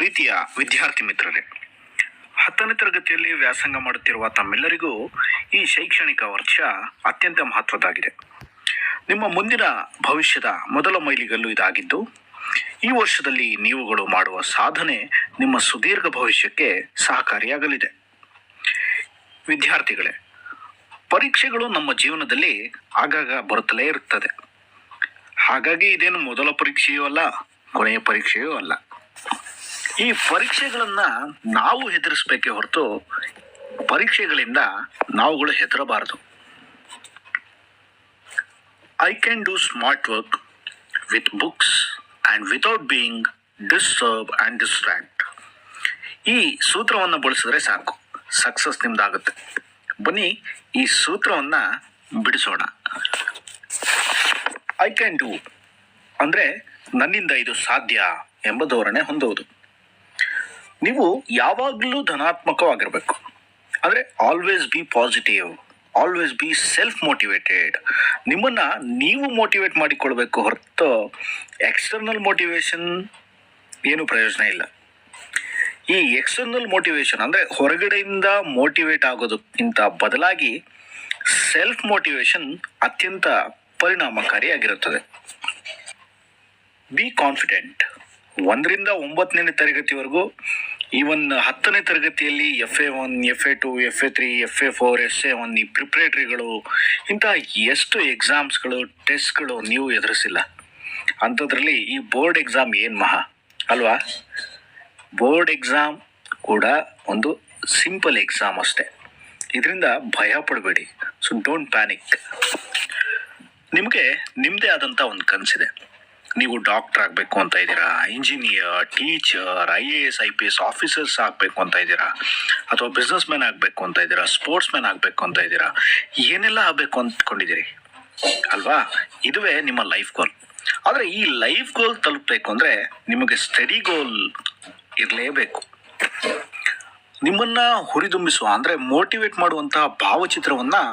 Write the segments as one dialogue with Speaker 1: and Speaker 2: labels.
Speaker 1: ಪ್ರೀತಿಯ ವಿದ್ಯಾರ್ಥಿ ಮಿತ್ರರೇ, 10ನೇ ತರಗತಿಯಲ್ಲಿ ವ್ಯಾಸಂಗ ಮಾಡುತ್ತಿರುವ ತಮ್ಮೆಲ್ಲರಿಗೂ ಈ ಶೈಕ್ಷಣಿಕ ವರ್ಷ ಅತ್ಯಂತ ಮಹತ್ವದ್ದಾಗಿದೆ. ನಿಮ್ಮ ಮುಂದಿನ ಭವಿಷ್ಯದ ಮೊದಲ ಮೈಲಿಗಲ್ಲು ಇದಾಗಿದ್ದು, ಈ ವರ್ಷದಲ್ಲಿ ನೀವುಗಳು ಮಾಡುವ ಸಾಧನೆ ನಿಮ್ಮ ಸುದೀರ್ಘ ಭವಿಷ್ಯಕ್ಕೆ ಸಹಕಾರಿಯಾಗಲಿದೆ. ವಿದ್ಯಾರ್ಥಿಗಳೇ, ಪರೀಕ್ಷೆಗಳು ನಮ್ಮ ಜೀವನದಲ್ಲಿ ಆಗಾಗ ಬರುತ್ತಲೇ ಇರುತ್ತದೆ. ಹಾಗಾಗಿ ಇದೇನು ಮೊದಲ ಪರೀಕ್ಷೆಯೂ ಅಲ್ಲ, ಕೊನೆಯ ಪರೀಕ್ಷೆಯೂ ಅಲ್ಲ. ಈ ಪರೀಕ್ಷೆಗಳನ್ನ ನಾವು ಹೆದರಿಸಬೇಕೇ ಹೊರತು ಪರೀಕ್ಷೆಗಳಿಂದ ನಾವುಗಳು ಹೆದರಬಾರದು. I can do smart work with books and without being disturb and distract. ಈ ಸೂತ್ರವನ್ನು ಬಳಸಿದ್ರೆ ಸಾಕು, ಸಕ್ಸಸ್ ನಿಮ್ದಾಗುತ್ತೆ. ಬನ್ನಿ ಈ ಸೂತ್ರವನ್ನು ಬಿಡಿಸೋಣ. ಐ ಕ್ಯಾನ್ ಡೂ ಅಂದರೆ ನನ್ನಿಂದ ಇದು ಸಾಧ್ಯ ಎಂಬ ಧೋರಣೆ ಹೊಂದುವುದು. ನೀವು ಯಾವಾಗಲೂ ಧನಾತ್ಮಕವಾಗಿರಬೇಕು. ಅಂದರೆ always B positive, always B self motivated. ನಿಮ್ಮನ್ನು ನೀವು ಮೋಟಿವೇಟ್ ಮಾಡಿಕೊಳ್ಬೇಕು ಹೊರತು ಎಕ್ಸ್ಟರ್ನಲ್ ಮೋಟಿವೇಶನ್ ಏನು ಪ್ರಯೋಜನ ಇಲ್ಲ. ಈ ಎಕ್ಸ್ಟರ್ನಲ್ ಮೋಟಿವೇಶನ್ ಅಂದರೆ ಹೊರಗಡೆಯಿಂದ ಮೋಟಿವೇಟ್ ಆಗೋದಕ್ಕಿಂತ ಬದಲಾಗಿ ಸೆಲ್ಫ್ ಮೋಟಿವೇಶನ್ ಅತ್ಯಂತ ಪರಿಣಾಮಕಾರಿಯಾಗಿರುತ್ತದೆ. Be confident. 1ರಿಂದ 9ನೇ ತರಗತಿವರೆಗೂ, ಈವನ್ 10ನೇ ತರಗತಿಯಲ್ಲಿ FA1, FA2, FA3, FA4, SA1 ಈ ಪ್ರಿಪ್ರೇಟರಿಗಳು, ಇಂತಹ ಎಷ್ಟು ಎಕ್ಸಾಮ್ಸ್ಗಳು, ಟೆಸ್ಟ್ಗಳು ನೀವು ಎದುರಿಸಿಲ್ಲ. ಅಂಥದ್ರಲ್ಲಿ ಈ ಬೋರ್ಡ್ ಎಕ್ಸಾಮ್ ಏನು ಮಹಾ ಅಲ್ವಾ? ಬೋರ್ಡ್ ಎಕ್ಸಾಮ್ ಕೂಡ ಒಂದು ಸಿಂಪಲ್ ಎಕ್ಸಾಮ್ ಅಷ್ಟೇ. ಇದರಿಂದ ಭಯ ಪಡಬೇಡಿ. So don't panic. ನಿಮಗೆ ನಿಮ್ಮದೇ ಆದಂಥ ಒಂದು ಕನಸಿದೆ. ನೀವು ಡಾಕ್ಟರ್ ಆಗಬೇಕು ಅಂತ ಇದ್ದೀರಾ, engineer, teacher, IAS IPS officers ಆಗಬೇಕು ಅಂತ ಇದ್ದೀರಾ, ಅಥವಾ ಬಿಸ್ನೆಸ್ ಮ್ಯಾನ್ ಆಗಬೇಕು ಅಂತ ಇದ್ದೀರಾ, ಸ್ಪೋರ್ಟ್ಸ್ ಮ್ಯಾನ್ ಆಗಬೇಕು ಅಂತ ಇದ್ದೀರಾ, ಏನೆಲ್ಲ ಆಗಬೇಕು ಅಂದ್ಕೊಂಡಿದ್ದೀರಿ ಅಲ್ವಾ? ಇದುವೇ ನಿಮ್ಮ ಲೈಫ್ ಗೋಲ್. ಆದರೆ ಈ ಲೈಫ್ ಗೋಲ್ ತಲುಪಬೇಕು ಅಂದರೆ ನಿಮಗೆ ಸ್ಟಡಿ ಗೋಲ್ ಇರಲೇಬೇಕು. ನಿಮ್ಮನ್ನು ಹುರಿದುಂಬಿಸುವ ಅಂದರೆ ಮೋಟಿವೇಟ್ ಮಾಡುವಂತಹ ಭಾವಚಿತ್ರವನ್ನು,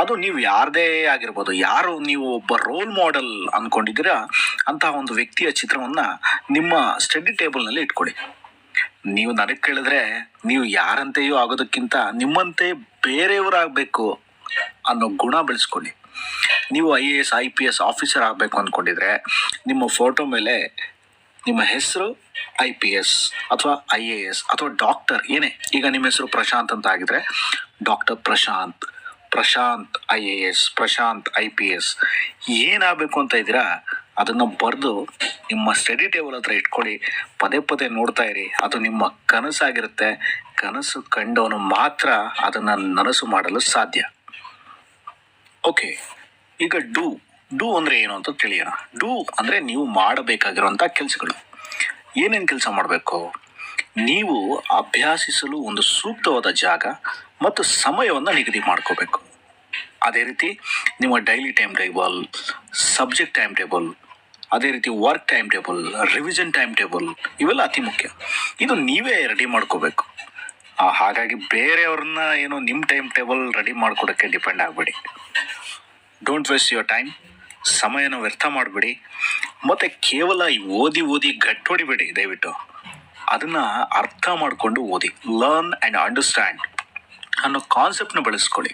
Speaker 1: ಅದು ನೀವು ಯಾರದೇ ಆಗಿರ್ಬೋದು, ಯಾರು ನೀವು ಒಬ್ಬ ರೋಲ್ ಮಾಡೆಲ್ ಅಂದ್ಕೊಂಡಿದ್ದೀರಾ ಅಂತಹ ಒಂದು ವ್ಯಕ್ತಿಯ ಚಿತ್ರವನ್ನು ನಿಮ್ಮ ಸ್ಟಡಿ ಟೇಬಲ್ನಲ್ಲಿ ಇಟ್ಕೊಳ್ಳಿ. ನೀವು ನನಗೆ ಕೇಳಿದ್ರೆ, ನೀವು ಯಾರಂತೆಯೂ ಆಗೋದಕ್ಕಿಂತ ನಿಮ್ಮಂತೆ ಬೇರೆಯವರಾಗಬೇಕು ಅನ್ನೋ ಗುಣ ಬೆಳೆಸ್ಕೊಳ್ಳಿ. ನೀವು IAS IPS ಆಫೀಸರ್ ಆಗಬೇಕು ಅಂದ್ಕೊಂಡಿದ್ರೆ ನಿಮ್ಮ ಫೋಟೋ ಮೇಲೆ ನಿಮ್ಮ ಹೆಸರು IPS ಅಥವಾ IAS ಅಥವಾ ಡಾಕ್ಟರ್ ಏನೇ, ಈಗ ನಿಮ್ಮ ಹೆಸರು ಪ್ರಶಾಂತ್ ಅಂತ ಆಗಿದ್ರೆ doctor Prashant, Prashant IAS, Prashant IPS ಏನಾಗಬೇಕು ಅಂತ ಇದ್ದೀರಾ ಅದನ್ನು ಬರೆದು ನಿಮ್ಮ ಸ್ಟಡಿ ಟೇಬಲ್ ಹತ್ರ ಇಟ್ಕೊಳ್ಳಿ. ಪದೇ ಪದೇ ನೋಡ್ತಾ ಇರಿ. ಅದು ನಿಮ್ಮ ಕನಸಾಗಿರುತ್ತೆ. ಕನಸು ಕಂಡವನು ಮಾತ್ರ ಅದನ್ನು ನನಸು ಮಾಡಲು ಸಾಧ್ಯ. ಓಕೆ, ಈಗ ಡೂ ಅಂದರೆ ಏನು ಅಂತ ತಿಳಿಯೋಣ. ಡೂ ಅಂದರೆ ನೀವು ಮಾಡಬೇಕಾಗಿರುವಂಥ ಕೆಲಸಗಳು. ಏನೇನು ಕೆಲಸ ಮಾಡಬೇಕು? ನೀವು ಅಭ್ಯಾಸಿಸಲು ಒಂದು ಸೂಕ್ತವಾದ ಜಾಗ ಮತ್ತು ಸಮಯವನ್ನು ನಿಗದಿ ಮಾಡ್ಕೋಬೇಕು. ಅದೇ ರೀತಿ ನಿಮ್ಮ daily time table, subject time table, ಅದೇ ರೀತಿ work time table, revision time table, ಇವೆಲ್ಲ ಅತಿ ಮುಖ್ಯ. ಇದು ನೀವೇ ರೆಡಿ ಮಾಡ್ಕೋಬೇಕು. ಹಾಗಾಗಿ ಬೇರೆಯವ್ರನ್ನ ಏನೋ ನಿಮ್ಮ ಟೈಮ್ ಟೇಬಲ್ ರೆಡಿ ಮಾಡ್ಕೊಡೋಕ್ಕೆ ಡಿಪೆಂಡ್ ಆಗಬೇಡಿ. Don't waste your time. ಸಮಯನ ವ್ಯರ್ಥ ಮಾಡಬೇಡಿ. ಮತ್ತು ಕೇವಲ ಓದಿ ಗಟ್ಟು ಹೊಡಿಬೇಡಿ. ದಯವಿಟ್ಟು ಅದನ್ನು ಅರ್ಥ ಮಾಡಿಕೊಂಡು ಓದಿ. ಲರ್ನ್ ಆ್ಯಂಡ್ ಅಂಡರ್ಸ್ಟ್ಯಾಂಡ್ ಅನ್ನೋ ಕಾನ್ಸೆಪ್ಟ್ನ ಬೆಳೆಸ್ಕೊಳ್ಳಿ.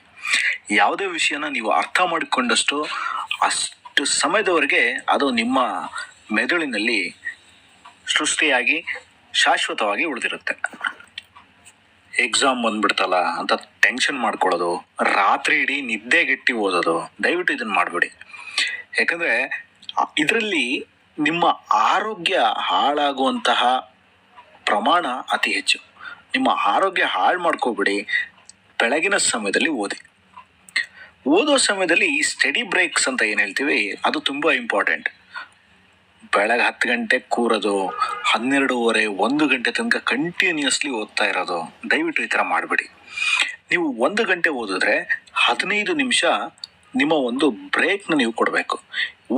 Speaker 1: ಯಾವುದೇ ವಿಷಯನ ನೀವು ಅರ್ಥ ಮಾಡಿಕೊಂಡಷ್ಟು ಅಷ್ಟು ಸಮಯದವರೆಗೆ ಅದು ನಿಮ್ಮ ಮೆದುಳಿನಲ್ಲಿ ಸೃಷ್ಟಿಯಾಗಿ ಶಾಶ್ವತವಾಗಿ ಉಳಿದಿರುತ್ತೆ. ಎಕ್ಸಾಮ್ ಬಂದ್ಬಿಡ್ತಲ್ಲ ಅಂತ ಟೆನ್ಷನ್ ಮಾಡ್ಕೊಳ್ಳೋದು, ರಾತ್ರಿ ಇಡೀ ನಿದ್ದೆಗೆಟ್ಟು ಓದೋದು, ದಯವಿಟ್ಟು ಇದನ್ನು ಮಾಡಬೇಡಿ. ಯಾಕಂದರೆ ಇದರಲ್ಲಿ ನಿಮ್ಮ ಆರೋಗ್ಯ ಹಾಳಾಗುವಂತಹ ಪ್ರಮಾಣ ಅತಿ ಹೆಚ್ಚು. ನಿಮ್ಮ ಆರೋಗ್ಯ ಹಾಳು ಮಾಡ್ಕೋಬೇಡಿ. ಬೆಳಗಿನ ಸಮಯದಲ್ಲಿ ಓದೋ ಸಮಯದಲ್ಲಿ ಈ ಸ್ಟಡಿ ಬ್ರೇಕ್ಸ್ ಅಂತ ಏನು ಹೇಳ್ತೀವಿ, ಅದು ತುಂಬ ಇಂಪಾರ್ಟೆಂಟ್. ಬೆಳಗ್ಗೆ 10 ಗಂಟೆ ಕೂರೋದು, 12:30, 1 ಗಂಟೆ ತನಕ ಕಂಟಿನ್ಯೂಸ್ಲಿ ಓದ್ತಾ ಇರೋದು, ದಯವಿಟ್ಟು ಈ ಥರ ಮಾಡಬೇಡಿ. ನೀವು 1 ಗಂಟೆ ಓದಿದ್ರೆ 15 ನಿಮಿಷ ನಿಮ್ಮ ಒಂದು ಬ್ರೇಕ್ನ ನೀವು ಕೊಡಬೇಕು.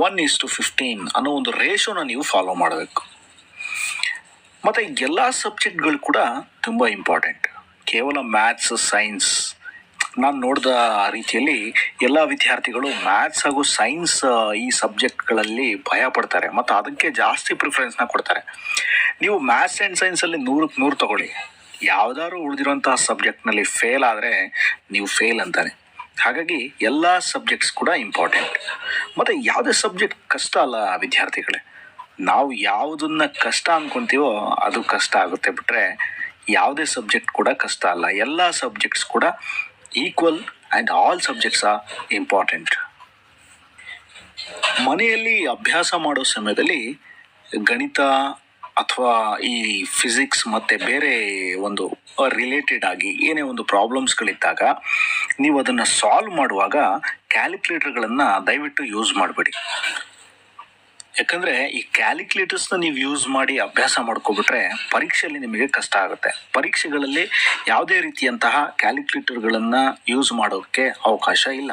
Speaker 1: 1:15 ಅನ್ನೋ ಒಂದು ರೇಷೋನ ನೀವು ಫಾಲೋ ಮಾಡಬೇಕು. ಮತ್ತು ಎಲ್ಲ ಸಬ್ಜೆಕ್ಟ್ಗಳು ಕೂಡ ತುಂಬ ಇಂಪಾರ್ಟೆಂಟ್. ಕೇವಲ ಮ್ಯಾಥ್ಸ್, ಸೈನ್ಸ್, ನಾನು ನೋಡಿದ ರೀತಿಯಲ್ಲಿ ಎಲ್ಲ ವಿದ್ಯಾರ್ಥಿಗಳು ಮ್ಯಾಥ್ಸ್ ಹಾಗೂ ಸೈನ್ಸ್ ಈ ಸಬ್ಜೆಕ್ಟ್ಗಳಲ್ಲಿ ಭಯ ಪಡ್ತಾರೆ ಮತ್ತು ಅದಕ್ಕೆ ಜಾಸ್ತಿ ಪ್ರಿಫರೆನ್ಸ್ನ ಕೊಡ್ತಾರೆ. ನೀವು ಮ್ಯಾಥ್ಸ್ ಆ್ಯಂಡ್ ಸೈನ್ಸಲ್ಲಿ 100ಕ್ಕೆ 100 ತಗೊಳ್ಳಿ, ಯಾವುದಾದ್ರು ಉಳಿದಿರುವಂತಹ ಸಬ್ಜೆಕ್ಟ್ನಲ್ಲಿ ಫೇಲ್ ಆದರೆ ನೀವು ಫೇಲ್ ಅಂತಾನೆ. ಹಾಗಾಗಿ ಎಲ್ಲ ಸಬ್ಜೆಕ್ಟ್ಸ್ ಕೂಡ ಇಂಪಾರ್ಟೆಂಟ್. ಮತ್ತು ಯಾವುದೇ ಸಬ್ಜೆಕ್ಟ್ ಕಷ್ಟ ಅಲ್ಲ ವಿದ್ಯಾರ್ಥಿಗಳೇ. ನಾವು ಯಾವುದನ್ನ ಕಷ್ಟ ಅಂದ್ಕೊತೀವೋ ಅದು ಕಷ್ಟ ಆಗುತ್ತೆ ಬಿಟ್ಟರೆ ಯಾವುದೇ ಸಬ್ಜೆಕ್ಟ್ ಕೂಡ ಕಷ್ಟ ಅಲ್ಲ. ಎಲ್ಲ ಸಬ್ಜೆಕ್ಟ್ಸ್ ಕೂಡ equal and all subjects are important. ಮನೆಯಲ್ಲಿ ಅಭ್ಯಾಸ ಮಾಡೋ ಸಮಯದಲ್ಲಿ ಗಣಿತ ಅಥವಾ ಈ ಫಿಸಿಕ್ಸ್ ಮತ್ತು ಬೇರೆ ಒಂದು ರಿಲೇಟೆಡ್ ಆಗಿ ಏನೇ ಒಂದು ಪ್ರಾಬ್ಲಮ್ಸ್ಗಳಿದ್ದಾಗ ನೀವು ಅದನ್ನು ಸಾಲ್ವ್ ಮಾಡುವಾಗ ಕ್ಯಾಲ್ಕುಲೇಟರ್ಗಳನ್ನು ದಯವಿಟ್ಟು ಯೂಸ್ ಮಾಡಬೇಡಿ. ಯಾಕಂದರೆ ಈ ಕ್ಯಾಲ್ಕುಲೇಟರ್ಸ್ನ ನೀವು ಯೂಸ್ ಮಾಡಿ ಅಭ್ಯಾಸ ಮಾಡ್ಕೊಬಿಟ್ರೆ ಪರೀಕ್ಷೆಯಲ್ಲಿ ನಿಮಗೆ ಕಷ್ಟ ಆಗುತ್ತೆ. ಪರೀಕ್ಷೆಗಳಲ್ಲಿ ಯಾವುದೇ ರೀತಿಯಂತಹ ಕ್ಯಾಲ್ಕುಲೇಟರ್ಗಳನ್ನು ಯೂಸ್ ಮಾಡೋಕ್ಕೆ ಅವಕಾಶ ಇಲ್ಲ.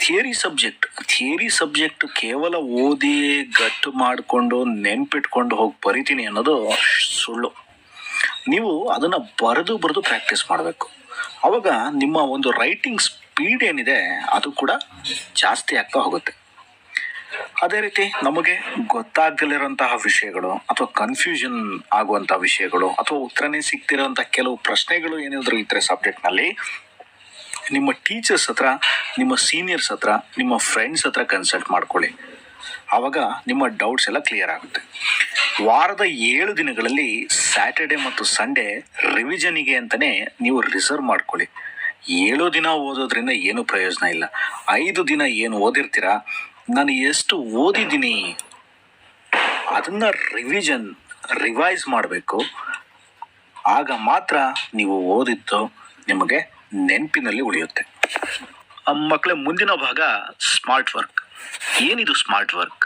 Speaker 1: ಥಿಯರಿ ಸಬ್ಜೆಕ್ಟ್ ಕೇವಲ ಓದಿ ಗಟ್ಟು ಮಾಡಿಕೊಂಡು ನೆನ್ಪಿಟ್ಕೊಂಡು ಹೋಗಿ ಬರಿತೀನಿ ಅನ್ನೋದು ಸುಳ್ಳು. ನೀವು ಅದನ್ನು ಬರೆದು ಪ್ರಾಕ್ಟೀಸ್ ಮಾಡಬೇಕು. ಆವಾಗ ನಿಮ್ಮ ಒಂದು ರೈಟಿಂಗ್ ಸ್ಪೀಡ್ ಏನಿದೆ ಅದು ಕೂಡ ಜಾಸ್ತಿ ಆಗ್ತಾ ಹೋಗುತ್ತೆ. ಅದೇ ರೀತಿ ನಮಗೆ ಗೊತ್ತಾಗದಲ್ಲಿರುವಂತಹ ವಿಷಯಗಳು ಅಥವಾ ಕನ್ಫ್ಯೂಷನ್ ಆಗುವಂಥ ವಿಷಯಗಳು ಅಥವಾ ಉತ್ತರನೇ ಸಿಗ್ತಿರೋಂಥ ಕೆಲವು ಪ್ರಶ್ನೆಗಳು ಏನಾದರೂ ಇದ್ದರೆ ಸಬ್ಜೆಕ್ಟ್ನಲ್ಲಿ ನಿಮ್ಮ ಟೀಚರ್ಸ್ ಹತ್ರ, ನಿಮ್ಮ ಸೀನಿಯರ್ಸ್ ಹತ್ರ, ನಿಮ್ಮ ಫ್ರೆಂಡ್ಸ್ ಹತ್ರ ಕನ್ಸಲ್ಟ್ ಮಾಡ್ಕೊಳ್ಳಿ. ಆವಾಗ ನಿಮ್ಮ ಡೌಟ್ಸ್ ಎಲ್ಲ ಕ್ಲಿಯರ್ ಆಗುತ್ತೆ. ವಾರದ 7 ದಿನಗಳಲ್ಲಿ ಸ್ಯಾಟರ್ಡೆ ಮತ್ತು ಸಂಡೇ ರಿವಿಷನಿಗೆ ಅಂತಲೇ ನೀವು ರಿಸರ್ವ್ ಮಾಡ್ಕೊಳ್ಳಿ. 7 ದಿನ ಓದೋದ್ರಿಂದ ಏನೂ ಪ್ರಯೋಜನ ಇಲ್ಲ. 5 ದಿನ ಏನು ಓದಿರ್ತೀರ, ನಾನು ಎಷ್ಟು ಓದಿದ್ದೀನಿ ಅದನ್ನು ರಿವೈಸ್ ಮಾಡಬೇಕು. ಆಗ ಮಾತ್ರ ನೀವು ಓದಿದ್ದು ನಿಮಗೆ ನೆನಪಿನಲ್ಲಿ ಉಳಿಯುತ್ತೆ. ಮಕ್ಕಳೇ, ಮುಂದಿನ ಭಾಗ ಸ್ಮಾರ್ಟ್ ವರ್ಕ್. ಏನಿದು ಸ್ಮಾರ್ಟ್ ವರ್ಕ್?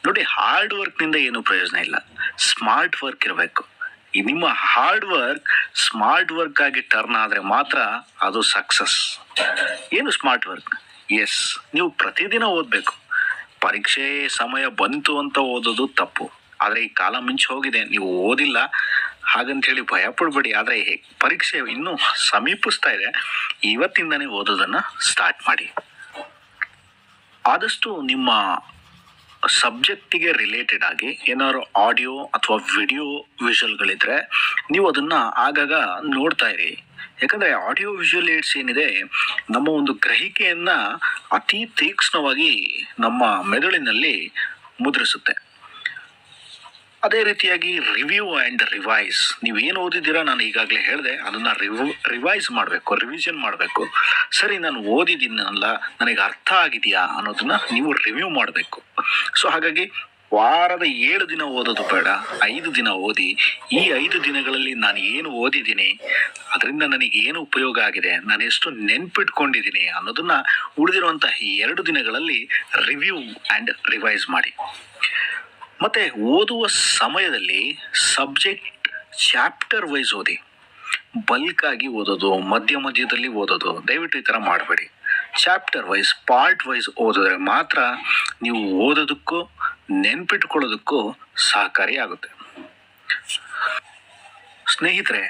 Speaker 1: ನೋಡಿ, ಹಾರ್ಡ್ ವರ್ಕ್ನಿಂದ ಏನೂ ಪ್ರಯೋಜನ ಇಲ್ಲ. ಸ್ಮಾರ್ಟ್ ವರ್ಕ್ ಇರಬೇಕು. ನಿಮ್ಮ ಹಾರ್ಡ್ ವರ್ಕ್ ಸ್ಮಾರ್ಟ್ ವರ್ಕ್ ಆಗಿ ಟರ್ನ್ ಆದರೆ ಮಾತ್ರ ಅದು ಸಕ್ಸಸ್. ಏನು ಸ್ಮಾರ್ಟ್ ವರ್ಕ್? ಎಸ್, ನೀವು ಪ್ರತಿದಿನ ಓದಬೇಕು. ಪರೀಕ್ಷೆ ಸಮಯ ಬಂತು ಅಂತ ಓದೋದು ತಪ್ಪು. ಆದರೆ ಈ ಕಾಲ ಮಿಂಚು ಹೋಗಿದೆ, ನೀವು ಓದಿಲ್ಲ ಹಾಗಂತ ಹೇಳಿ ಭಯ ಪಡಬೇಡಿ. ಆದರೆ ಪರೀಕ್ಷೆ ಇನ್ನೂ ಸಮೀಪಿಸ್ತಾ ಇದೆ, ಇವತ್ತಿಂದನೇ ಓದೋದನ್ನು ಸ್ಟಾರ್ಟ್ ಮಾಡಿ. ಆದಷ್ಟು ನಿಮ್ಮ ಸಬ್ಜೆಕ್ಟಿಗೆ ರಿಲೇಟೆಡ್ ಆಗಿ ಏನಾದ್ರು ಆಡಿಯೋ ಅಥವಾ ವಿಡಿಯೋ ವಿಷುವಲ್ಗಳಿದ್ರೆ ನೀವು ಅದನ್ನು ಆಗಾಗ ನೋಡ್ತಾ ಇರಿ. ಯಾಕಂದರೆ ಆಡಿಯೋ ವಿಷುವಲ್ ಏಡ್ಸ್ ಏನಿದೆ ನಮ್ಮ ಒಂದು ಗ್ರಹಿಕೆಯನ್ನು ಅತಿ ತೀಕ್ಷ್ಣವಾಗಿ ನಮ್ಮ ಮೆದುಳಿನಲ್ಲಿ ಮುದ್ರಿಸುತ್ತೆ. ಅದೇ ರೀತಿಯಾಗಿ ರಿವ್ಯೂ ಆ್ಯಂಡ್ ರಿವೈಸ್. ನೀವೇನು ಓದಿದ್ದೀರಾ, ನಾನು ಈಗಾಗಲೇ ಹೇಳಿದೆ, ಅದನ್ನು ರಿವೈಸ್ ಮಾಡಬೇಕು, ರಿವಿಷನ್ ಮಾಡಬೇಕು. ಸರಿ, ನಾನು ಓದಿದ್ದೀನಲ್ಲ, ನನಗೆ ಅರ್ಥ ಆಗಿದೆಯಾ ಅನ್ನೋದನ್ನು ನೀವು ರಿವ್ಯೂ ಮಾಡಬೇಕು. ಸೊ ಹಾಗಾಗಿ ವಾರದ 7 ದಿನ ಓದೋದು ಬೇಡ, 5 ದಿನ ಓದಿ. ಈ 5 ದಿನಗಳಲ್ಲಿ ನಾನು ಏನು ಓದಿದ್ದೀನಿ, ಅದರಿಂದ ನನಗೆ ಏನು ಉಪಯೋಗ ಆಗಿದೆ, ನಾನು ಎಷ್ಟು ನೆನ್ಪಿಟ್ಕೊಂಡಿದ್ದೀನಿ ಅನ್ನೋದನ್ನು ಉಳಿದಿರುವಂತಹ 2 ದಿನಗಳಲ್ಲಿ ರಿವ್ಯೂ ಆ್ಯಂಡ್ ರಿವೈಸ್ ಮಾಡಿ. ಮತ್ತು ಓದುವ ಸಮಯದಲ್ಲಿ ಸಬ್ಜೆಕ್ಟ್ ಚಾಪ್ಟರ್ ವೈಸ್ ಓದಿ. ಬಲ್ಕಾಗಿ ಓದೋದು, ಮಧ್ಯದಲ್ಲಿ ಓದೋದು ದಯವಿಟ್ಟು ಈ ಥರ ಮಾಡಬೇಡಿ. ಚಾಪ್ಟರ್ ವೈಸ್, ಪಾರ್ಟ್ ವೈಸ್ ಓದಿದ್ರೆ ಮಾತ್ರ ನೀವು ಓದೋದಕ್ಕೂ ನೆನ್ಪಿಟ್ಕೊಳ್ಳೋದಕ್ಕೂ ಸಹಕಾರಿಯಾಗುತ್ತೆ. ಸ್ನೇಹಿತರೆ,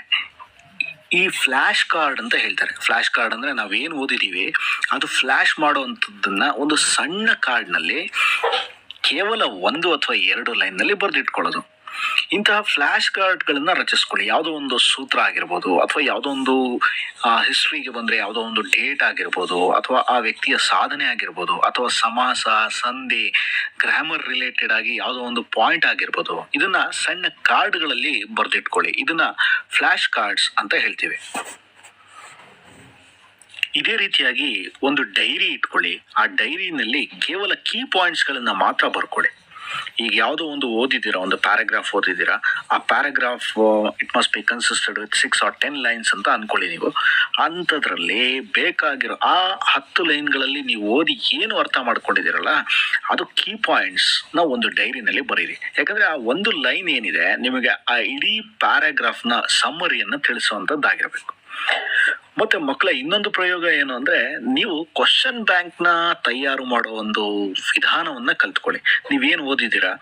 Speaker 1: ಈ ಫ್ಲ್ಯಾಶ್ ಕಾರ್ಡ್ ಅಂತ ಹೇಳ್ತಾರೆ. ಫ್ಲ್ಯಾಶ್ ಕಾರ್ಡ್ ಅಂದರೆ ನಾವೇನು ಓದಿದ್ದೀವಿ ಅದು ಫ್ಲ್ಯಾಶ್ ಮಾಡುವಂಥದ್ದನ್ನು ಒಂದು ಸಣ್ಣ ಕಾರ್ಡ್ನಲ್ಲಿ ಕೇವಲ 1 ಅಥವಾ 2 ಲೈನ್ನಲ್ಲಿ ಬರೆದಿಟ್ಕೊಳ್ಳೋದು. ಇಂತಹ ಫ್ಲ್ಯಾಶ್ ಕಾರ್ಡ್ಗಳನ್ನು ರಚಿಸ್ಕೊಳ್ಳಿ. ಯಾವುದೋ ಒಂದು ಸೂತ್ರ ಆಗಿರ್ಬೋದು, ಅಥವಾ ಯಾವುದೋ ಒಂದು ಹಿಸ್ಟ್ರಿಗೆ ಬಂದರೆ ಯಾವುದೋ ಒಂದು ಡೇಟ್ ಆಗಿರ್ಬೋದು, ಅಥವಾ ಆ ವ್ಯಕ್ತಿಯ ಸಾಧನೆ ಆಗಿರ್ಬೋದು, ಅಥವಾ ಸಮಾಸ, ಸಂಧಿ, ಗ್ರಾಮರ್ ರಿಲೇಟೆಡ್ ಆಗಿ ಯಾವುದೋ ಒಂದು ಪಾಯಿಂಟ್ ಆಗಿರ್ಬೋದು. ಇದನ್ನು ಸಣ್ಣ ಕಾರ್ಡ್ಗಳಲ್ಲಿ ಬರೆದಿಟ್ಕೊಳ್ಳಿ. ಇದನ್ನು ಫ್ಲ್ಯಾಶ್ ಕಾರ್ಡ್ಸ್ ಅಂತ ಹೇಳ್ತೀವಿ. ಇದೇ ರೀತಿಯಾಗಿ ಒಂದು ಡೈರಿ ಇಟ್ಕೊಳ್ಳಿ. ಆ ಡೈರಿನಲ್ಲಿ ಕೇವಲ ಕೀ ಪಾಯಿಂಟ್ಸ್ಗಳನ್ನು ಮಾತ್ರ ಬರ್ಕೊಳ್ಳಿ. ಈಗ ಯಾವುದೋ ಒಂದು ಓದಿದ್ದೀರಾ, ಒಂದು ಪ್ಯಾರಾಗ್ರಾಫ್ ಓದಿದ್ದೀರಾ, ಆ paragraph it must be consisted with 6 or 10 lines ಅಂತ ಅಂದ್ಕೊಳ್ಳಿ. ನೀವು ಅಂಥದ್ರಲ್ಲಿ ಬೇಕಾಗಿರೋ ಆ 10 ಲೈನ್ಗಳಲ್ಲಿ ನೀವು ಓದಿ ಏನು ಅರ್ಥ ಮಾಡ್ಕೊಂಡಿದ್ದೀರಲ್ಲ ಅದು ಕೀ ಪಾಯಿಂಟ್ಸ್ನ ಒಂದು ಡೈರಿನಲ್ಲಿ ಬರೀರಿ. ಯಾಕಂದರೆ ಆ ಒಂದು ಲೈನ್ ಏನಿದೆ ನಿಮಗೆ ಆ ಇಡೀ ಪ್ಯಾರಾಗ್ರಾಫ್ನ ಸಮ್ಮರಿಯನ್ನು ತಿಳಿಸುವಂಥದ್ದಾಗಿರಬೇಕು. ಮತ್ತೆ ಮಕ್ಕಳ ಇನ್ನೊಂದು ಪ್ರಯೋಗ ಏನು ಅಂದರೆ, ನೀವು ಕ್ವಶನ್ ಬ್ಯಾಂಕ್ನ ತಯಾರು ಮಾಡೋ ಒಂದು ವಿಧಾನವನ್ನು ಕಲ್ತ್ಕೊಳ್ಳಿ. ನೀವೇನು ಓದಿದ್ದೀರಾ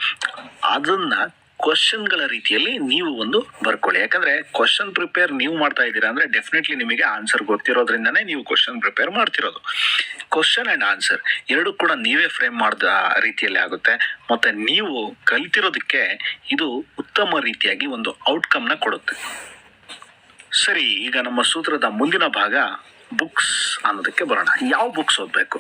Speaker 1: ಅದನ್ನು ಕ್ವಶನ್ಗಳ ರೀತಿಯಲ್ಲಿ ನೀವು ಒಂದು ಬರ್ಕೊಳ್ಳಿ. ಯಾಕಂದ್ರೆ ಕ್ವಶನ್ ಪ್ರಿಪೇರ್ ನೀವು ಮಾಡ್ತಾ ಇದ್ದೀರಾ ಅಂದ್ರೆ ಡೆಫಿನೆಟ್ಲಿ ನಿಮಗೆ ಆನ್ಸರ್ ಗೊತ್ತಿರೋದ್ರಿಂದನೇ ನೀವು ಕ್ವಶನ್ ಪ್ರಿಪೇರ್ ಮಾಡ್ತಿರೋದು. ಕ್ವಶನ್ ಅಂಡ್ ಆನ್ಸರ್ ಎರಡು ಕೂಡ ನೀವೇ ಫ್ರೇಮ್ ಮಾಡಿದ ರೀತಿಯಲ್ಲಿ ಆಗುತ್ತೆ. ಮತ್ತೆ ನೀವು ಕಲಿತಿರೋದಕ್ಕೆ ಇದು ಉತ್ತಮ ರೀತಿಯಾಗಿ ಒಂದು ಔಟ್ಕಮ್ನ ಕೊಡುತ್ತೆ. ಸರಿ, ಈಗ ನಮ್ಮ ಸೂತ್ರದ ಮುಂದಿನ ಭಾಗ ಬುಕ್ಸ್ ಅನ್ನೋದಕ್ಕೆ ಬರೋಣ. ಯಾವ ಬುಕ್ಸ್ ಓದಬೇಕು?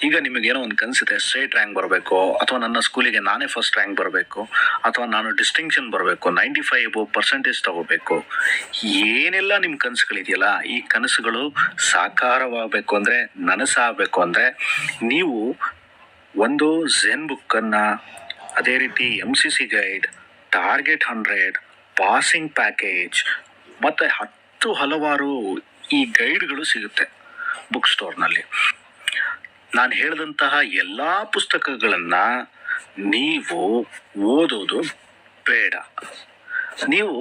Speaker 1: ಈಗ ನಿಮಗೇನೋ ಒಂದು ಕನಸಿದೆ, ಸ್ಟೇಟ್ ರ್ಯಾಂಕ್ ಬರಬೇಕು, ಅಥವಾ ನನ್ನ ಸ್ಕೂಲಿಗೆ ನಾನೇ ಫಸ್ಟ್ ರ್ಯಾಂಕ್ ಬರಬೇಕು, ಅಥವಾ ನಾನು ಡಿಸ್ಟಿಂಕ್ಷನ್ ಬರಬೇಕು, 95% ತಗೋಬೇಕು. ಏನೆಲ್ಲ ನಿಮ್ಮ ಕನಸುಗಳಿದೆಯಲ್ಲ, ಈ ಕನಸುಗಳು ಸಾಕಾರವಾಗಬೇಕು ಅಂದರೆ, ನನಸಾಗಬೇಕು ಅಂದರೆ ನೀವು ಒಂದು ಝೆನ್ ಬುಕ್ಕನ್ನು, ಅದೇ ರೀತಿ MCC guide, target 100, passing package ಮತ್ತು ಹಲವಾರು ಈ ಗೈಡ್ಗಳು ಸಿಗುತ್ತೆ ಬುಕ್ ಸ್ಟೋರ್ನಲ್ಲಿ. ನಾನು ಹೇಳಿದಂತಹ ಎಲ್ಲ ಪುಸ್ತಕಗಳನ್ನು ನೀವು ಓದೋದು ಬೇಡ. ನೀವು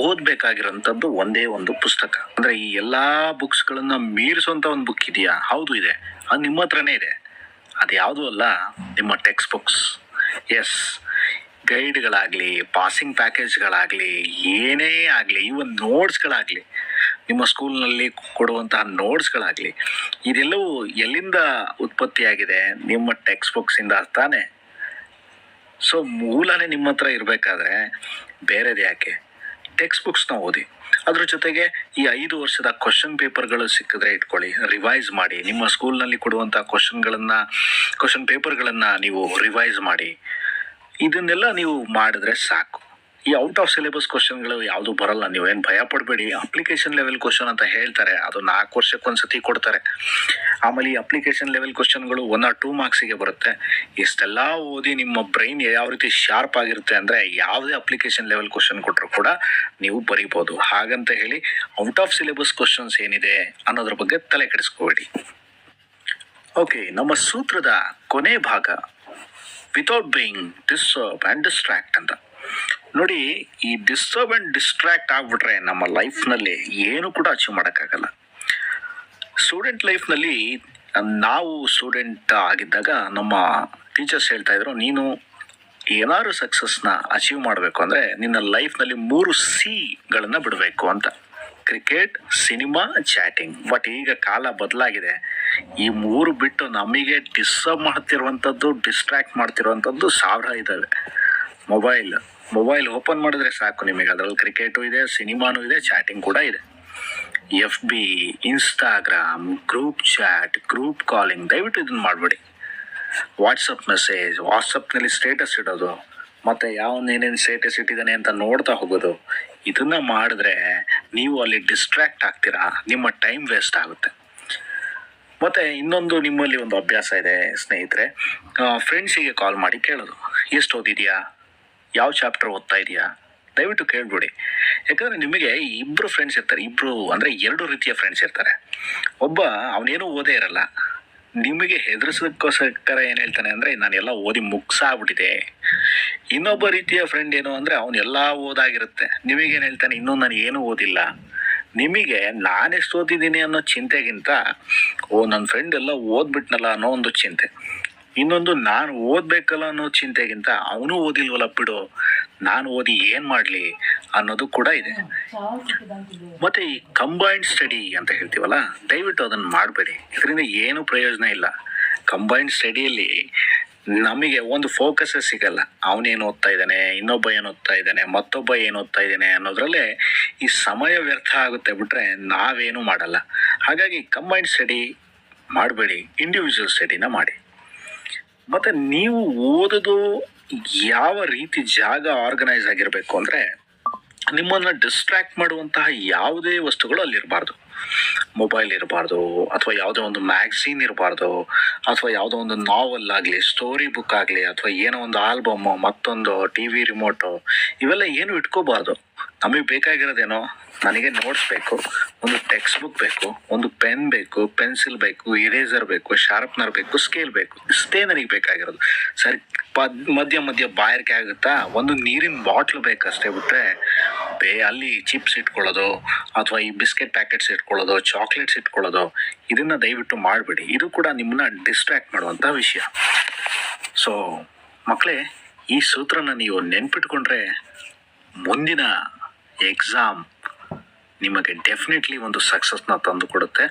Speaker 1: ಓದಬೇಕಾಗಿರೋಂಥದ್ದು ಒಂದೇ ಒಂದು ಪುಸ್ತಕ. ಅಂದರೆ ಈ ಎಲ್ಲ ಬುಕ್ಸ್ಗಳನ್ನು ಮೀರಿಸುವಂಥ ಒಂದು ಬುಕ್ ಇದೆಯಾ? ಹೌದು ಇದೆ, ಅದು ನಿಮ್ಮ ಹತ್ರನೇ ಇದೆ. ಅದು ಯಾವುದೂ ಅಲ್ಲ, ನಿಮ್ಮ ಟೆಕ್ಸ್ಟ್ ಬುಕ್ಸ್. ಎಸ್, ಗೈಡ್ಗಳಾಗಲಿ, ಪಾಸಿಂಗ್ ಪ್ಯಾಕೇಜ್ಗಳಾಗಲಿ, ಏನೇ ಆಗಲಿ, ಇವನ್ ನೋಟ್ಸ್ಗಳಾಗಲಿ, ನಿಮ್ಮ ಸ್ಕೂಲ್ನಲ್ಲಿ ಕೊಡುವಂತಹ ನೋಟ್ಸ್ಗಳಾಗಲಿ, ಇದೆಲ್ಲವೂ ಎಲ್ಲಿಂದ ಉತ್ಪತ್ತಿಯಾಗಿದೆ? ನಿಮ್ಮ ಟೆಕ್ಸ್ಟ್ ಬುಕ್ಸಿಂದ ತಾನೇ. ಸೊ ಮೂಲನೇ ನಿಮ್ಮ ಹತ್ರ ಇರಬೇಕಾದ್ರೆ ಬೇರೆದು ಯಾಕೆ? ಟೆಕ್ಸ್ಟ್ ಬುಕ್ಸ್ನ ಓದಿ. ಅದ್ರ ಜೊತೆಗೆ ಈ 5 ವರ್ಷದ ಕ್ವಶನ್ ಪೇಪರ್ಗಳು ಸಿಕ್ಕಿದ್ರೆ ಇಟ್ಕೊಳ್ಳಿ, ರಿವೈಸ್ ಮಾಡಿ. ನಿಮ್ಮ ಸ್ಕೂಲ್ನಲ್ಲಿ ಕೊಡುವಂಥ ಕ್ವಶನ್ ಪೇಪರ್ಗಳನ್ನು ನೀವು ರಿವೈಸ್ ಮಾಡಿ. ಇದನ್ನೆಲ್ಲ ನೀವು ಮಾಡಿದ್ರೆ ಸಾಕು. ಈ ಔಟ್ ಆಫ್ ಸಿಲೆಬಸ್ ಕ್ವಶನ್ಗಳು ಯಾವುದು ಬರಲ್ಲ. ನೀವೇನು ಭಯ ಪಡಬೇಡಿ. ಅಪ್ಲಿಕೇಶನ್ ಲೆವೆಲ್ ಕ್ವಶನ್ ಅಂತ ಹೇಳ್ತಾರೆ, ಅದು 4 ವರ್ಷಕ್ಕೊಂದ್ಸತಿ ಕೊಡ್ತಾರೆ. ಆಮೇಲೆ ಈ ಅಪ್ಲಿಕೇಶನ್ ಲೆವೆಲ್ ಕ್ವಶನ್ಗಳು 1 or 2 ಮಾರ್ಕ್ಸಿಗೆ ಬರುತ್ತೆ. ಇಷ್ಟೆಲ್ಲ ಓದಿ ನಿಮ್ಮ ಬ್ರೈನ್ ಯಾವ ರೀತಿ ಶಾರ್ಪ್ ಆಗಿರುತ್ತೆ ಅಂದರೆ, ಯಾವುದೇ ಅಪ್ಲಿಕೇಶನ್ ಲೆವೆಲ್ ಕ್ವಶನ್ ಕೊಟ್ಟರು ಕೂಡ ನೀವು ಬರೀಬೋದು. ಹಾಗಂತ ಹೇಳಿ ಔಟ್ ಆಫ್ ಸಿಲೆಬಸ್ ಕ್ವಶನ್ಸ್ ಏನಿದೆ ಅನ್ನೋದ್ರ ಬಗ್ಗೆ ತಲೆ ಕೆಡಿಸ್ಕೋಬೇಡಿ. ಓಕೆ, ನಮ್ಮ ಸೂತ್ರದ ಕೊನೆ ಭಾಗ without being disturb and distract ಅಂತ. ನೋಡಿ, ಈ ಡಿಸ್ಟರ್ಬ್ ಆ್ಯಂಡ್ ಡಿಸ್ಟ್ರಾಕ್ಟ್ ಆಗಿಬಿಟ್ರೆ ನಮ್ಮ ಲೈಫ್ನಲ್ಲಿ ಏನು ಕೂಡ ಅಚೀವ್ ಮಾಡೋಕ್ಕಾಗಲ್ಲ. ಸ್ಟೂಡೆಂಟ್ ಲೈಫ್ನಲ್ಲಿ ನಾವು ಸ್ಟೂಡೆಂಟ್ ಆಗಿದ್ದಾಗ ನಮ್ಮ ಟೀಚರ್ಸ್ ಹೇಳ್ತಾ ಇದ್ರು, ನೀನು ಏನಾದ್ರು ಸಕ್ಸಸ್ನ ಅಚೀವ್ ಮಾಡಬೇಕು ಅಂದರೆ ನಿನ್ನ ಲೈಫ್ನಲ್ಲಿ 3 Cಗಳನ್ನು ಬಿಡಬೇಕು ಅಂತ. Cricket, cinema, chatting. ಬಟ್ ಈಗ ಕಾಲ ಬದಲಾಗಿದೆ. ಈ 3 ಬಿಟ್ಟು ನಮಗೆ ಡಿಸ್ಟರ್ಬ್ ಮಾಡ್ತಿರುವಂಥದ್ದು, ಡಿಸ್ಟ್ರಾಕ್ಟ್ ಮಾಡ್ತಿರುವಂಥದ್ದು 1000 ಇದ್ದಾವೆ. ಮೊಬೈಲ್ ಓಪನ್ ಮಾಡಿದ್ರೆ ಸಾಕು ನಿಮಗೆ, ಅದರಲ್ಲಿ ಕ್ರಿಕೆಟು ಇದೆ, ಸಿನಿಮಾನೂ ಇದೆ, ಚಾಟಿಂಗ್ ಕೂಡ ಇದೆ. FB, Instagram, group chat, group calling, ದಯವಿಟ್ಟು ಇದನ್ನು ಮಾಡಬೇಡಿ. ವಾಟ್ಸಪ್ ಮೆಸೇಜ್, ವಾಟ್ಸಪ್ನಲ್ಲಿ ಸ್ಟೇಟಸ್ ಇಡೋದು, ಮತ್ತು ಏನೇನು ಸ್ಟೇಟಸ್ ಇಟ್ಟಿದ್ದಾನೆ ಅಂತ ನೋಡ್ತಾ ಹೋಗೋದು, ಇದನ್ನು ಮಾಡಿದ್ರೆ ನೀವು ಅಲ್ಲಿ ಡಿಸ್ಟ್ರಾಕ್ಟ್ ಆಗ್ತೀರಾ, ನಿಮ್ಮ ಟೈಮ್ ವೇಸ್ಟ್ ಆಗುತ್ತೆ. ಮತ್ತು ಇನ್ನೊಂದು ನಿಮ್ಮಲ್ಲಿ ಒಂದು ಅಭ್ಯಾಸ ಇದೆ ಸ್ನೇಹಿತರೆ, ಫ್ರೆಂಡ್ಸಿಗೆ ಕಾಲ್ ಮಾಡಿ ಕೇಳೋದು, ಎಷ್ಟು ಓದಿದೆಯಾ, ಯಾವ ಚಾಪ್ಟರ್ ಓದ್ತಾ ಇದೆಯಾ, ದಯವಿಟ್ಟು ಕೇಳ್ಬಿಡಿ. ಯಾಕಂದರೆ ನಿಮಗೆ 2 ಫ್ರೆಂಡ್ಸ್ ಇರ್ತಾರೆ. 2 ಅಂದರೆ 2 ರೀತಿಯ ಫ್ರೆಂಡ್ಸ್ ಇರ್ತಾರೆ. ಒಬ್ಬ ಅವನೇನೂ ಓದೇ ಇರಲ್ಲ, ನಿಮಗೆ ಹೆದರ್ಸೋಕ್ಕೋಸ್ಕರ ಏನು ಹೇಳ್ತಾನೆ ಅಂದರೆ ನಾನೆಲ್ಲ ಓದಿ ಮುಗಿಸಾಗ್ಬಿಟ್ಟಿದೆ. ಇನ್ನೊಬ್ಬ ರೀತಿಯ ಫ್ರೆಂಡ್ ಏನು ಅಂದರೆ ಅವನೆಲ್ಲ ಓದಾಗಿರುತ್ತೆ, ನಿಮಗೇನು ಹೇಳ್ತಾನೆ, ಇನ್ನೂ ನಾನು ಏನೂ ಓದಿಲ್ಲ. ನಿಮಗೆ ನಾನೆಷ್ಟು ಓದಿದ್ದೀನಿ ಅನ್ನೋ ಚಿಂತೆಗಿಂತ ನನ್ನ ಫ್ರೆಂಡ್ ಎಲ್ಲ ಓದ್ಬಿಟ್ನಲ್ಲ ಅನ್ನೋ ಒಂದು ಚಿಂತೆ. ಇನ್ನೊಂದು, ನಾನು ಓದಬೇಕಲ್ಲ ಅನ್ನೋ ಚಿಂತೆಗಿಂತ ಅವನು ಓದಿಲ್ವಲ್ಲ ಬಿಡು, ನಾನು ಓದಿ ಏನು ಮಾಡಲಿ ಅನ್ನೋದು ಕೂಡ ಇದೆ. ಮತ್ತು ಈ ಕಂಬೈನ್ಡ್ ಸ್ಟಡಿ ಅಂತ ಹೇಳ್ತೀವಲ್ಲ, ದಯವಿಟ್ಟು ಅದನ್ನು ಮಾಡಬೇಡಿ. ಇದರಿಂದ ಏನು ಪ್ರಯೋಜನ ಇಲ್ಲ. ಕಂಬೈನ್ಡ್ ಸ್ಟಡಿಯಲ್ಲಿ ನಮಗೆ ಒಂದು ಫೋಕಸ್ಸೇ ಸಿಗಲ್ಲ. ಅವನೇನು ಓದ್ತಾ ಇದ್ದಾನೆ, ಇನ್ನೊಬ್ಬ ಏನು ಓದ್ತಾ ಇದ್ದಾನೆ, ಮತ್ತೊಬ್ಬ ಏನು ಓದ್ತಾ ಇದ್ದಾನೆ ಅನ್ನೋದ್ರಲ್ಲೇ ಈ ಸಮಯ ವ್ಯರ್ಥ ಆಗುತ್ತೆ ಬಿಟ್ಟರೆ ನಾವೇನು ಮಾಡಲ್ಲ. ಹಾಗಾಗಿ ಕಂಬೈನ್ಡ್ ಸ್ಟಡಿ ಮಾಡಬೇಡಿ, ಇಂಡಿವಿಜುವಲ್ ಸ್ಟಡಿನ ಮಾಡಿ. ಮತ್ತು ನೀವು ಓದೋದು ಯಾವ ರೀತಿ ಜಾಗ ಆರ್ಗನೈಸ್ ಆಗಿರಬೇಕು ಅಂದರೆ, ನಿಮ್ಮನ್ನು ಡಿಸ್ಟ್ರಾಕ್ಟ್ ಮಾಡುವಂತಹ ಯಾವುದೇ ವಸ್ತುಗಳು ಅಲ್ಲಿರಬಾರ್ದು. ಮೊಬೈಲ್ ಇರಬಾರ್ದು, ಅಥವಾ ಯಾವುದೋ ಒಂದು ಮ್ಯಾಗ್ಝೀನ್ ಇರಬಾರ್ದು, ಅಥವಾ ಯಾವುದೋ ಒಂದು ನಾವೆಲ್ ಆಗಲಿ, ಸ್ಟೋರಿ ಬುಕ್ ಆಗಲಿ, ಅಥವಾ ಏನೋ ಒಂದು ಆಲ್ಬಮ್ಮು, ಮತ್ತೊಂದು TV ರಿಮೋಟು, ಇವೆಲ್ಲ ಏನು ಇಟ್ಕೋಬಾರ್ದು. ನಮಗೆ ಬೇಕಾಗಿರೋದೇನೋ, ನನಗೆ ನೋಟ್ಸ್ ಬೇಕು, ಒಂದು ಟೆಕ್ಸ್ಟ್ ಬುಕ್ ಬೇಕು, ಒಂದು ಪೆನ್ ಬೇಕು, ಪೆನ್ಸಿಲ್ ಬೇಕು, ಇರೇಸರ್ ಬೇಕು, ಶಾರ್ಪ್ನರ್ ಬೇಕು, ಸ್ಕೇಲ್ ಬೇಕು. ಇಷ್ಟೇ ನನಗೆ ಬೇಕಾಗಿರೋದು. ಸರಿ, ಮಧ್ಯ ಬಾಯಾರಿಕೆ ಆಗುತ್ತಾ, ಒಂದು ನೀರಿನ ಬಾಟ್ಲು ಬೇಕಷ್ಟೇ ಬಿಟ್ಟರೆ ಅಲ್ಲಿ ಚಿಪ್ಸ್ ಇಟ್ಕೊಳ್ಳೋದು, ಅಥವಾ ಈ ಬಿಸ್ಕೆಟ್ ಪ್ಯಾಕೆಟ್ಸ್ ಇಟ್ಕೊಳ್ಳೋದು, ಚಾಕ್ಲೇಟ್ಸ್ ಇಟ್ಕೊಳ್ಳೋದು, ಇದನ್ನು ದಯವಿಟ್ಟು ಮಾಡಬೇಡಿ. ಇದು ಕೂಡ ನಿಮ್ಮನ್ನ ಡಿಸ್ಟ್ರಾಕ್ಟ್ ಮಾಡುವಂಥ ವಿಷಯ. ಸೊ ಮಕ್ಕಳೇ, ಈ ಸೂತ್ರನ ನೀವು ನೆನ್ಪಿಟ್ಕೊಂಡ್ರೆ ಮುಂದಿನ ಎಕ್ಸಾಮ್ ನಿಮಗೆ ಡೆಫಿನೆಟ್ಲಿ ಒಂದು ಸಕ್ಸಸ್ನ ತಂದು ಕೊಡುತ್ತೆ.